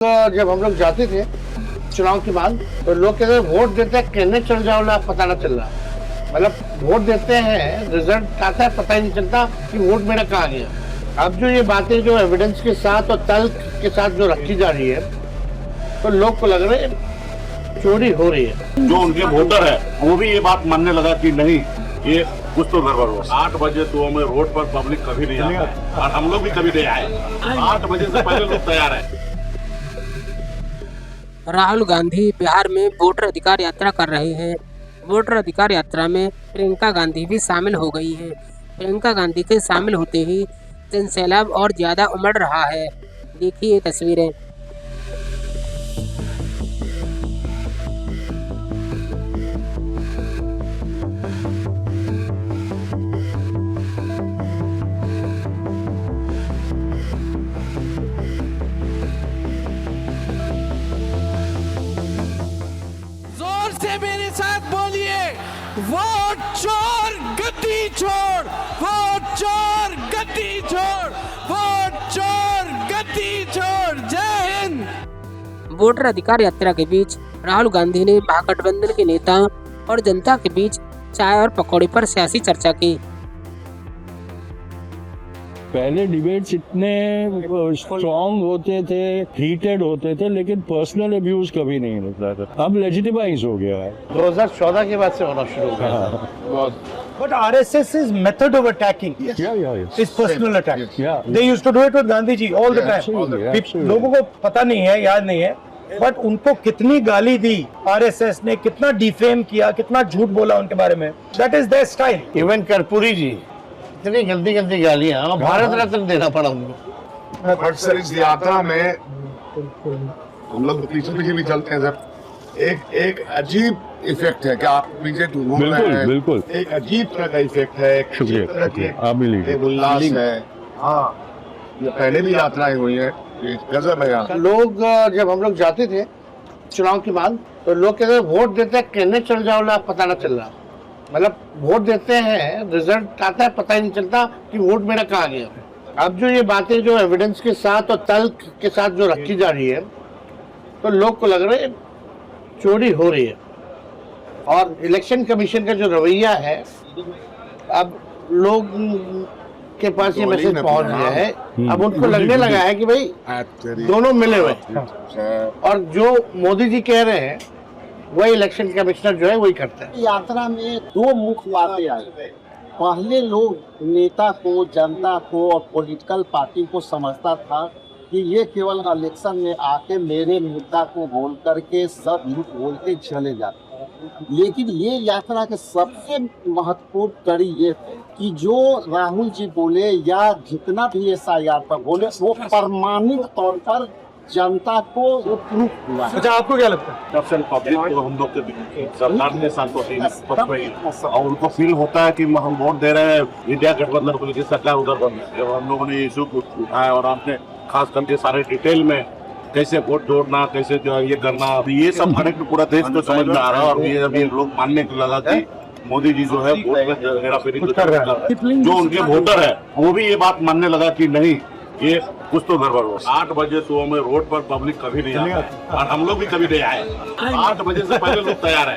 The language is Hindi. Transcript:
जब हम लोग जाते थे चुनाव के बाद तो लोग कहते वोट देते हैं कहने चल जाओ ना पता ना चल रहा, मतलब वोट देते हैं रिजल्ट आता है पता ही नहीं चलता कि वोट मेरा कहाँ गया। अब जो ये बातें जो एविडेंस के साथ और तर्क के साथ जो रखी जा रही है तो लोग को लग रहा है चोरी हो रही है। जो उनके वोटर है वो भी ये बात मानने लगा कि नहीं ये कुछ तो गड़बड़ हो। 8 बजे तो हमें रोड पर पब्लिक कभी नहीं आता और हम लोग भी कभी नहीं आए। 8 बजे से पहले लोग तैयार है। राहुल गांधी बिहार में वोटर अधिकार यात्रा कर रहे हैं। वोटर अधिकार यात्रा में प्रियंका गांधी भी शामिल हो गई हैं। प्रियंका गांधी के शामिल होते ही जनसैलाब और ज्यादा उमड़ रहा है। देखिए ये तस्वीरें। जोर से मेरे साथ बोलिए, वोट चोर गद्दी छोड़, वोट चोर गद्दी छोड़, वोट चोर गद्दी छोड़। जय हिंद। वोटर अधिकार यात्रा के बीच राहुल गांधी ने महागठबंधन के नेताओं और जनता के बीच चाय और पकौड़े पर सियासी चर्चा की। पहले डिबेट्स इतने स्ट्रॉन्ग होते थे, हीटेड होते थे, लेकिन पर्सनल अब्यूज कभी नहीं होता था। अब लेजिटिमाइज हो गया है। 2014 के बाद से होना शुरू हो गया। But RSS is method of attacking. Yeah. Is personal attack. Yeah. They used to do it with Gandhi ji all the time. Absolutely. लोगों को पता नहीं है, याद नहीं है, बट उनको कितनी गाली दी RSS ने, कितना डिफेम किया, कितना झूठ बोला उनके बारे में। That is their style. Even Karpoori ji इतनी गंदी गंदी गालियां भारत रत्न देना पड़ा उनको। बट सर इस यात्रा में हम लोग पीछे पीछे भी चलते हैं सर। एक अजीब इफेक्ट है कि आप पीछे घूम रहे हैं। बिल्कुल। एक अजीब तरह का इफेक्ट है। एक अजीब तरह की आप भी लीजिए। एक उल्लास है। हाँ, ये पहले भी यात्राएं हुई है, गजब है यहाँ। लोग जब हम लोग जाते थे चुनाव के बाद तो लोग कहते वोट देते हैं कहने चल जाओ ना पता ना चल रहा, मतलब वोट देते हैं रिजल्ट आता है पता ही नहीं चलता कि वोट मेरा कहाँ गया। अब जो ये बातें जो एविडेंस के साथ और तर्क के साथ जो रखी जा रही है तो लोग को लग रहा है चोरी हो रही है। और इलेक्शन कमीशन का जो रवैया है, अब लोग के पास ये मैसेज पहुंच गया है, अब उनको लगने लगा है कि भाई दोनों मिले हुए और जो मोदी जी कह रहे हैं वही इलेक्शन कमिश्नर जो है वही करता है। यात्रा में दो मुख्य बातें आई। पहले लोग नेता को, जनता को और पॉलिटिकल पार्टी को समझता था कि ये केवल इलेक्शन में आके मेरे मुद्दा को बोल करके सब झूठ बोल के चले जाते हैं, लेकिन ये यात्रा के सबसे महत्वपूर्ण कड़ी ये है कि जो राहुल जी बोले या जितना भी SIR पर बोले वो प्रमाणिक तौर पर जनता को वो प्रूफ हुआ। अच्छा, आपको क्या लगता है? जब से पब्लिक को हम लोग के सरकार ने और उनको फील होता है कि हम वोट दे रहे हैं इंडिया गठबंधन को, लेकिन सरकार उधर बंद है। जब हम लोगों ने इशू उठाया और आपने खास करके सारे डिटेल में कैसे वोट जोड़ना, कैसे जो ये करना, ये सब हर एक पूरा देश को समझ में आ रहा है। और ये अभी लोग मानने को लगा कि मोदी जी जो है वोट में हेराफेरी कर रहे हैं। जो उनके वोटर है वो भी ये बात मानने लगा कि नहीं ये कुछ तो गड़बड़ हो। 8 बजे तो हमें रोड पर पब्लिक कभी नहीं आता और हम लोग भी कभी नहीं आए। 8 बजे से पहले लोग तैयार है।